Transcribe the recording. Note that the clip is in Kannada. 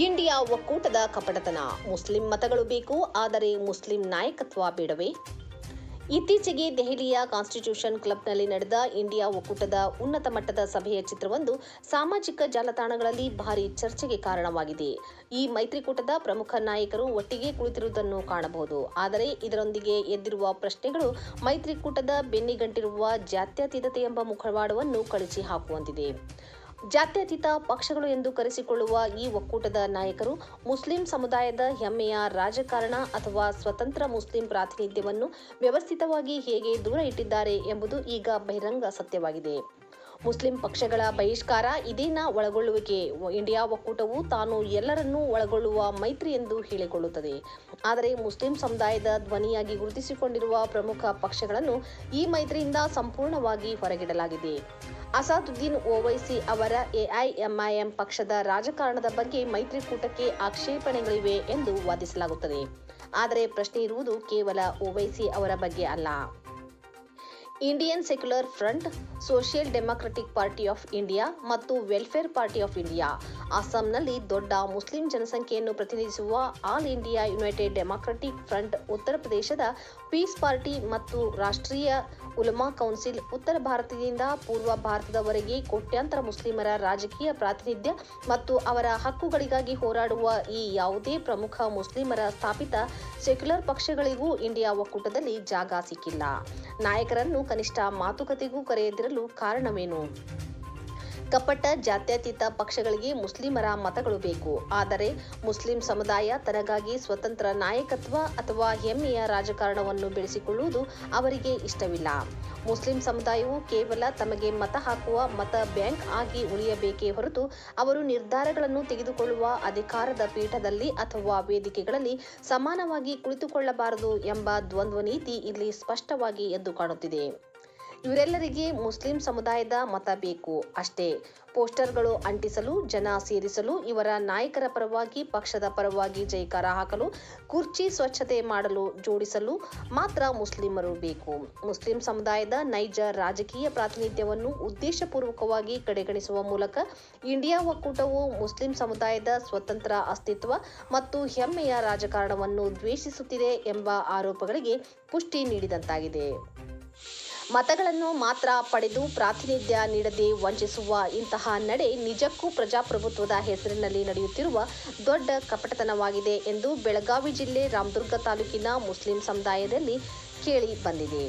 ಇಂಡಿಯಾ ಒಕ್ಕೂಟದ ಕಪಟತನ, ಮುಸ್ಲಿಂ ಮತಗಳು ಬೇಕು ಆದರೆ ಮುಸ್ಲಿಂ ನಾಯಕತ್ವ ಬೇಡವೇ? ಇತ್ತೀಚೆಗೆ ದೆಹಲಿಯ ಕಾನ್ಸ್ಟಿಟ್ಯೂಷನ್ ಕ್ಲಬ್ನಲ್ಲಿ ನಡೆದ ಇಂಡಿಯಾ ಒಕ್ಕೂಟದ ಉನ್ನತ ಮಟ್ಟದ ಸಭೆಯ ಚಿತ್ರವೊಂದು ಸಾಮಾಜಿಕ ಜಾಲತಾಣಗಳಲ್ಲಿ ಭಾರೀ ಚರ್ಚೆಗೆ ಕಾರಣವಾಗಿದೆ. ಈ ಮೈತ್ರಿಕೂಟದ ಪ್ರಮುಖ ನಾಯಕರು ಒಟ್ಟಿಗೆ ಕುಳಿತಿರುವುದನ್ನು ಕಾಣಬಹುದು. ಆದರೆ ಇದರೊಂದಿಗೆ ಎದ್ದಿರುವ ಪ್ರಶ್ನೆಗಳು ಮೈತ್ರಿಕೂಟದ ಬೆನ್ನಿಗಂಟಿರುವ ಜಾತ್ಯತೀತತೆ ಎಂಬ ಮುಖವಾಡವನ್ನು ಕಳಚಿ ಹಾಕುವಂತಿದೆ. ಜಾತ್ಯತೀತ ಪಕ್ಷಗಳು ಎಂದು ಕರೆಸಿಕೊಳ್ಳುವ ಈ ಒಕ್ಕೂಟದ ನಾಯಕರು ಮುಸ್ಲಿಂ ಸಮುದಾಯದ ಹೆಮ್ಮೆಯ ರಾಜಕಾರಣ ಅಥವಾ ಸ್ವತಂತ್ರ ಮುಸ್ಲಿಂ ಪ್ರಾತಿನಿಧ್ಯವನ್ನು ವ್ಯವಸ್ಥಿತವಾಗಿ ಹೇಗೆ ದೂರ ಇಟ್ಟಿದ್ದಾರೆ ಎಂಬುದು ಈಗ ಬಹಿರಂಗ ಸತ್ಯವಾಗಿದೆ. ಮುಸ್ಲಿಂ ಪಕ್ಷಗಳ ಬಹಿಷ್ಕಾರ ಇದೇನಾ ಒಳಗೊಳ್ಳುವಿಕೆ? ಇಂಡಿಯಾ ಒಕ್ಕೂಟವು ತಾನು ಎಲ್ಲರನ್ನೂ ಒಳಗೊಳ್ಳುವ ಮೈತ್ರಿ ಎಂದು ಹೇಳಿಕೊಳ್ಳುತ್ತದೆ. ಆದರೆ ಮುಸ್ಲಿಂ ಸಮುದಾಯದ ಧ್ವನಿಯಾಗಿ ಗುರುತಿಸಿಕೊಂಡಿರುವ ಪ್ರಮುಖ ಪಕ್ಷಗಳನ್ನು ಈ ಮೈತ್ರಿಯಿಂದ ಸಂಪೂರ್ಣವಾಗಿ ಹೊರಗಿಡಲಾಗಿದೆ. ಅಸಾದುದ್ದೀನ್ ಓವೈಸಿ ಅವರ ಎಐಎಂಐಎಂ ಪಕ್ಷದ ರಾಜಕಾರಣದ ಬಗ್ಗೆ ಮೈತ್ರಿಕೂಟಕ್ಕೆ ಆಕ್ಷೇಪಣೆಗಳಿವೆ ಎಂದು ವಾದಿಸಲಾಗುತ್ತದೆ. ಆದರೆ ಪ್ರಶ್ನೆ ಇರುವುದು ಕೇವಲ ಓವೈಸಿ ಅವರ ಬಗ್ಗೆ ಅಲ್ಲ. Indian secular front, social democratic party of India ಮತ್ತು ವೆಲ್ಫೇರ್ ಪಾರ್ಟಿ ಆಫ್ ಇಂಡಿಯಾ, ಅಸ್ಸಾಂನಲ್ಲಿ ದೊಡ್ಡ ಮುಸ್ಲಿಂ ಜನಸಂಖ್ಯೆಯನ್ನು ಪ್ರತಿನಿಧಿಸುವ all India United democratic front, ಉತ್ತರ ಪ್ರದೇಶದ ಪೀಸ್ ಪಾರ್ಟಿ ಮತ್ತು ರಾಷ್ಟ್ರೀಯ ಉಲಮಾ ಕೌನ್ಸಿಲ್, ಉತ್ತರ ಭಾರತದಿಂದ ಪೂರ್ವ ಭಾರತದವರೆಗೆ ಕೋಟ್ಯಾಂತರ ಮುಸ್ಲಿಮರ ರಾಜಕೀಯ ಪ್ರಾತಿನಿಧ್ಯ ಮತ್ತು ಅವರ ಹಕ್ಕುಗಳಿಗಾಗಿ ಹೋರಾಡುವ ಈ ಯಾವುದೇ ಪ್ರಮುಖ ಮುಸ್ಲಿಮರ ಸ್ಥಾಪಿತ ಸೆಕ್ಯುಲರ್ ಪಕ್ಷಗಳಿಗೂ ಇಂಡಿಯಾ ಒಕ್ಕೂಟದಲ್ಲಿ ಜಾಗ ಸಿಕ್ಕಿಲ್ಲ. ನಾಯಕರನ್ನು ಕನಿಷ್ಠ ಮಾತುಕತೆಗೂ ಕರೆಯದಿರಲು ಕಾರಣವೇನು? ಕಪಟ ಜಾತ್ಯತೀತ ಪಕ್ಷಗಳಿಗೆ ಮುಸ್ಲಿಮರ ಮತಗಳು ಬೇಕು, ಆದರೆ ಮುಸ್ಲಿಂ ಸಮುದಾಯ ತನಗಾಗಿ ಸ್ವತಂತ್ರ ನಾಯಕತ್ವ ಅಥವಾ ಹೆಮ್ಮೆಯ ರಾಜಕಾರಣವನ್ನು ಬೆಳೆಸಿಕೊಳ್ಳುವುದು ಅವರಿಗೆ ಇಷ್ಟವಿಲ್ಲ. ಮುಸ್ಲಿಂ ಸಮುದಾಯವು ಕೇವಲ ತಮಗೆ ಮತ ಹಾಕುವ ಮತ ಬ್ಯಾಂಕ್ ಆಗಿ ಉಳಿಯಬೇಕೇ ಹೊರತು ಅವರು ನಿರ್ಧಾರಗಳನ್ನು ತೆಗೆದುಕೊಳ್ಳುವ ಅಧಿಕಾರದ ಪೀಠದಲ್ಲಿ ಅಥವಾ ವೇದಿಕೆಗಳಲ್ಲಿ ಸಮಾನವಾಗಿ ಕುಳಿತುಕೊಳ್ಳಬಾರದು ಎಂಬ ದ್ವಂದ್ವ ನೀತಿ ಇಲ್ಲಿ ಸ್ಪಷ್ಟವಾಗಿ ಎದ್ದು ಕಾಣುತ್ತಿದೆ. ಇವರೆಲ್ಲರಿಗೆ ಮುಸ್ಲಿಂ ಸಮುದಾಯದ ಮತ ಬೇಕು ಅಷ್ಟೇ. ಪೋಸ್ಟರ್ಗಳು ಅಂಟಿಸಲು, ಜನ ಸೇರಿಸಲು, ಇವರ ನಾಯಕರ ಪರವಾಗಿ, ಪಕ್ಷದ ಪರವಾಗಿ ಜೈಕಾರ ಹಾಕಲು, ಕುರ್ಚಿ ಸ್ವಚ್ಛತೆ ಮಾಡಲು, ಜೋಡಿಸಲು ಮಾತ್ರ ಮುಸ್ಲಿಮರು ಬೇಕು. ಮುಸ್ಲಿಂ ಸಮುದಾಯದ ನೈಜ ರಾಜಕೀಯ ಪ್ರಾತಿನಿಧ್ಯವನ್ನು ಉದ್ದೇಶಪೂರ್ವಕವಾಗಿ ಕಡೆಗಣಿಸುವ ಮೂಲಕ ಇಂಡಿಯಾ ಒಕ್ಕೂಟವು ಮುಸ್ಲಿಂ ಸಮುದಾಯದ ಸ್ವತಂತ್ರ ಅಸ್ತಿತ್ವ ಮತ್ತು ಹೆಮ್ಮೆಯ ರಾಜಕಾರಣವನ್ನು ದ್ವೇಷಿಸುತ್ತಿದೆ ಎಂಬ ಆರೋಪಗಳಿಗೆ ಪುಷ್ಟಿ ನೀಡಿದಂತಾಗಿದೆ. ಮತಗಳನ್ನು ಮಾತ್ರ ಪಡೆದು ಪ್ರಾತಿನಿಧ್ಯ ನೀಡದೆ ವಂಚಿಸುವ ಇಂತಹ ನಡೆ ನಿಜಕ್ಕೂ ಪ್ರಜಾಪ್ರಭುತ್ವದ ಹೆಸರಿನಲ್ಲಿ ನಡೆಯುತ್ತಿರುವ ದೊಡ್ಡ ಕಪಟತನವಾಗಿದೆ ಎಂದು ಬೆಳಗಾವಿ ಜಿಲ್ಲೆ ರಾಮದುರ್ಗ ತಾಲೂಕಿನ ಮುಸ್ಲಿಂ ಸಮುದಾಯದಲ್ಲಿ ಕೇಳಿ ಬಂದಿದೆ.